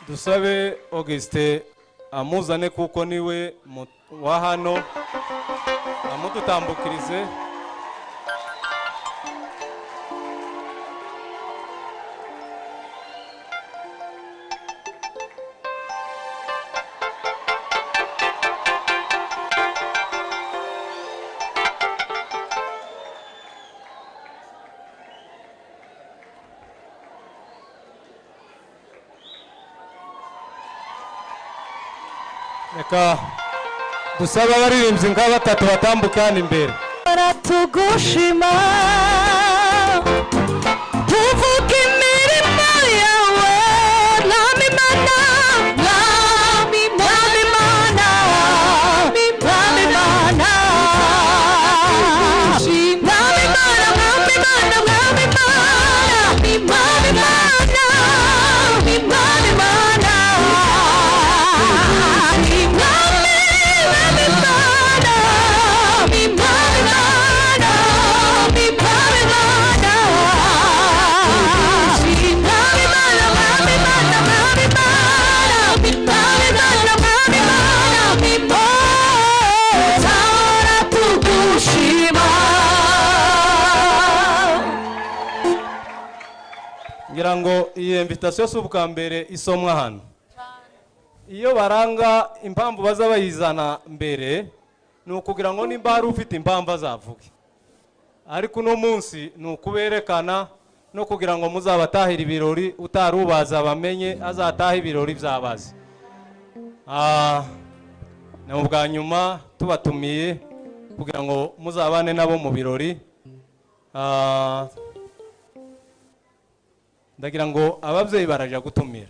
dusabe Augustin amuzane kuko niwe wa hano amudutambukirize. Reka dusaba abaririmbyi nka batatu batambukana imbere. Tugushima tuvuga imirimo yawe mwami mana mwami mana mwami mana mwami mana mwami mana mwami mana mwami mana mwami mana ngira ngo iyi invitation y'ubwa mbere isomwa hano. Iyo baranga impamvu baza bayizana mbere nukugira ngo nimba hari ufite impamvu azavuge, ariko no munsi nukuberekana no kugira ngo muzabatahira ibirori utarubaza bamenye azataha ibirori byabaze. Na ubwa nyuma tubatumiye kugira ngo muzabane nabo mu birori. Ndagira ngo ababyeyi baraja gutumira,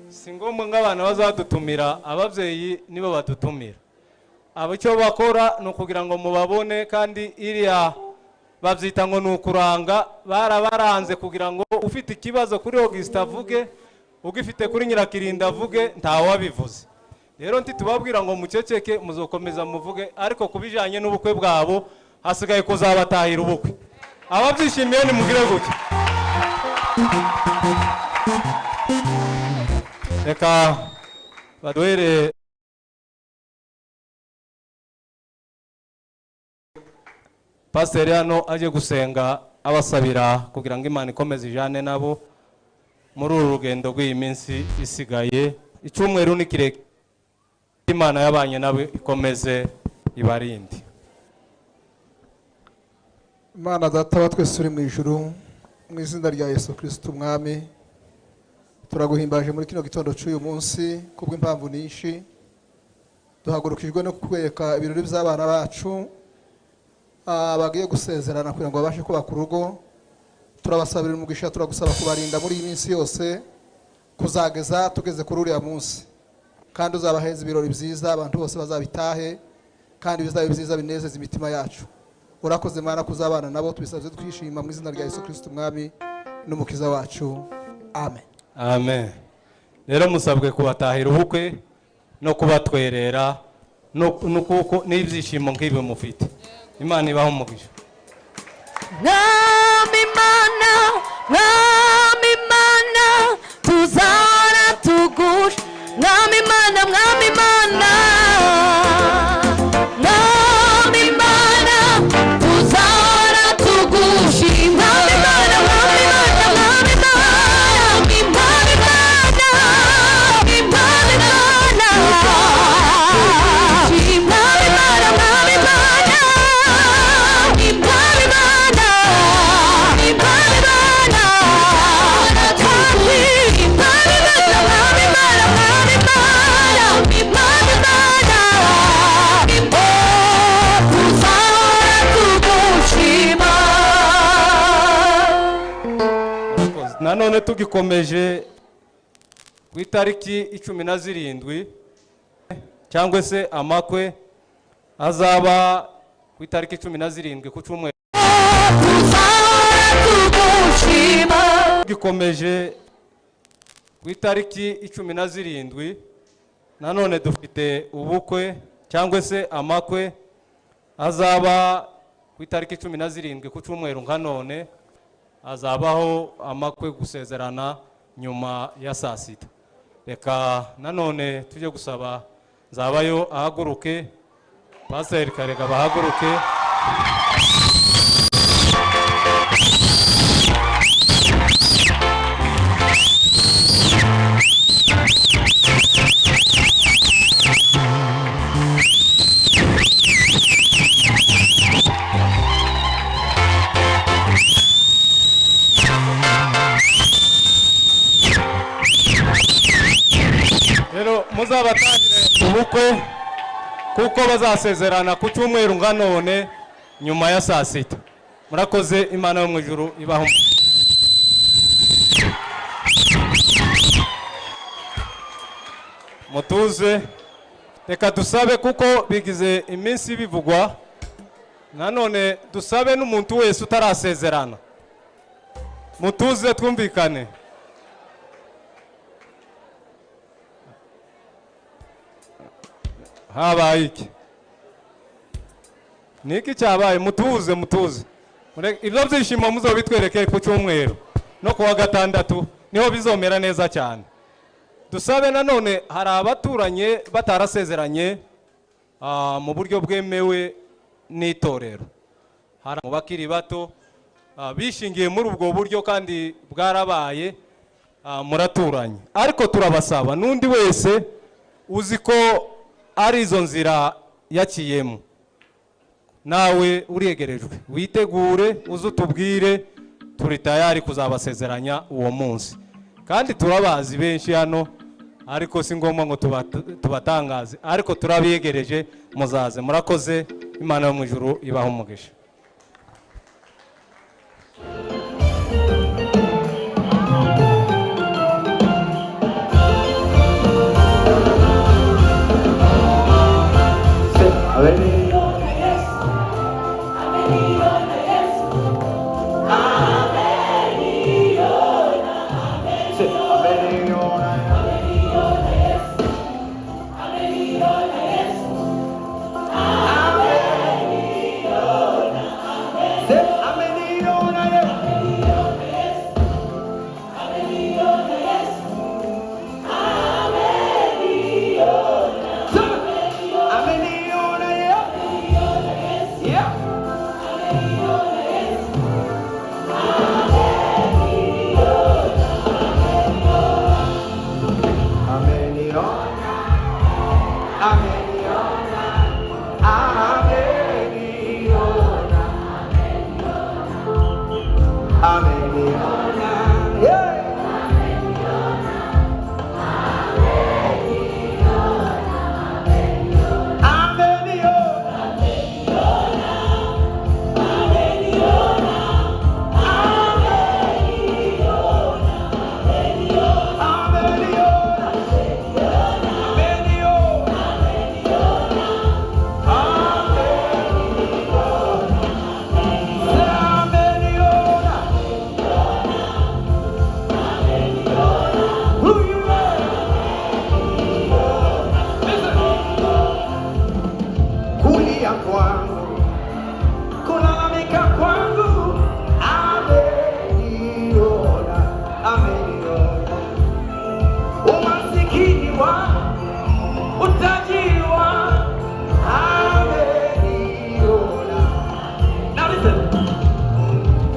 singomwe ng'abana bazadutumira, ababyeyi nibo badutumira. Abo cyo bakora no kugira ngo mubabone, kandi iriya babyita ngo nukuranga, barabaranze kugira ngo ufite ikibazo kuri Augustin avuge, ugifite kuri Nyirakirinda avuge, ntawe wabivuze. Rero nti tubabwira ngo muceceke muzokomeza muvuge, ariko kubijanye n'ubukwe bwabo hasigaye kuzabatahira ubukwe. Ababyishimiye ni mugire gutya. Reka baduhere Pastor hano aje gusenga abasabira kugira ngo Imana ikomeze ijane nabo muri uru rugendo rw'iyi minsi isigaye. Icyumweru ni kireke, Imana yabanye nawe ikomeze ibarinde. Imana data wa twese uri mu ijuru, mu izina rya Yesu Kristo umwami, turaguhimbaje muri kino gitondo cy'uyu munsi kubw'impamvu nyinshi. Duhagurukijwe no kwereka ibirori by'abana bacu bagiye gusezerana kugira ngo babashe kubaka urugo. Turabasabira umugisha, turagusaba kubarinda muri iyi minsi yose kuzageza tugeze kuri uriya munsi, kandi uzabaheza ibirori byiza, abantu bose bazabitahe, kandi bizabe byiza binezeza imitima yacu. Urakoze Mana kuzabana nabo, tubisabye twishima mu izina rya Yesu Kristo umwami n'umukiza wacu, amen. Amen. Rero musabwe kubatahira ubukwe no kubatwerera nuko n'ibyishimo nk'ibi mufite. Imana ibaho umugisha. Mwami mana tuzara tugusha, mwami mana mwami mana mwami mana tuzara tugusha, mwami mana mwami mana mwami mana mwami mana Nanone tugikomeje ku itariki 17 cyangwa se amakwe azaba ku itariki 17 ku cyumweru. Tugikomeje ku itariki 17 nanone dufite ubukwe cyangwa se amakwe azaba ku itariki 17 ku cyumweru nka none. Azabaho amakwe gusezerana nyuma ya saa sita. Reka nanone tujye gusaba Nzabayo ahaguruke, Pastor Karega bahaguruke. Rero muzabatangire ubukwe kuko bazasezerana ku cyumweru nga none nyuma ya saa sita. Murakoze, Imana yo mu ijuru ibaho. Mutuze, reka dusabe kuko bigize iminsi bivugwa, nanone dusabe n'umuntu wese utarasezerana. Mutuze twumvikane. Habaye iki? Niki cyabaye? Mutuze, mutuze. Ibyo byishimo muzobitwereke ku cyumweru no kuwa gatandatu niho bizomera neza cyane. Dusabe nanone, hari abaturanye batarasezeranye mu buryo bwemewe n'itorero. Hari mu bakiri bato bishingiye muri ubwo buryo kandi bwarabaye, muraturanye. Ariko turabasaba n'undi wese uzi ko ari izo nzira yakiyemo, nawe uriyegerejwe, witegure uze utubwire, turi tayari kuzabasezeranya uwo munsi. Kandi turabazi benshi hano, ariko si ngombwa ngo tubatangaze, ariko turabiyegereje, muzaze. Murakoze, Imana yo mu ijuru ibaho umugisha.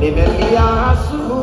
Nimelia asubuhi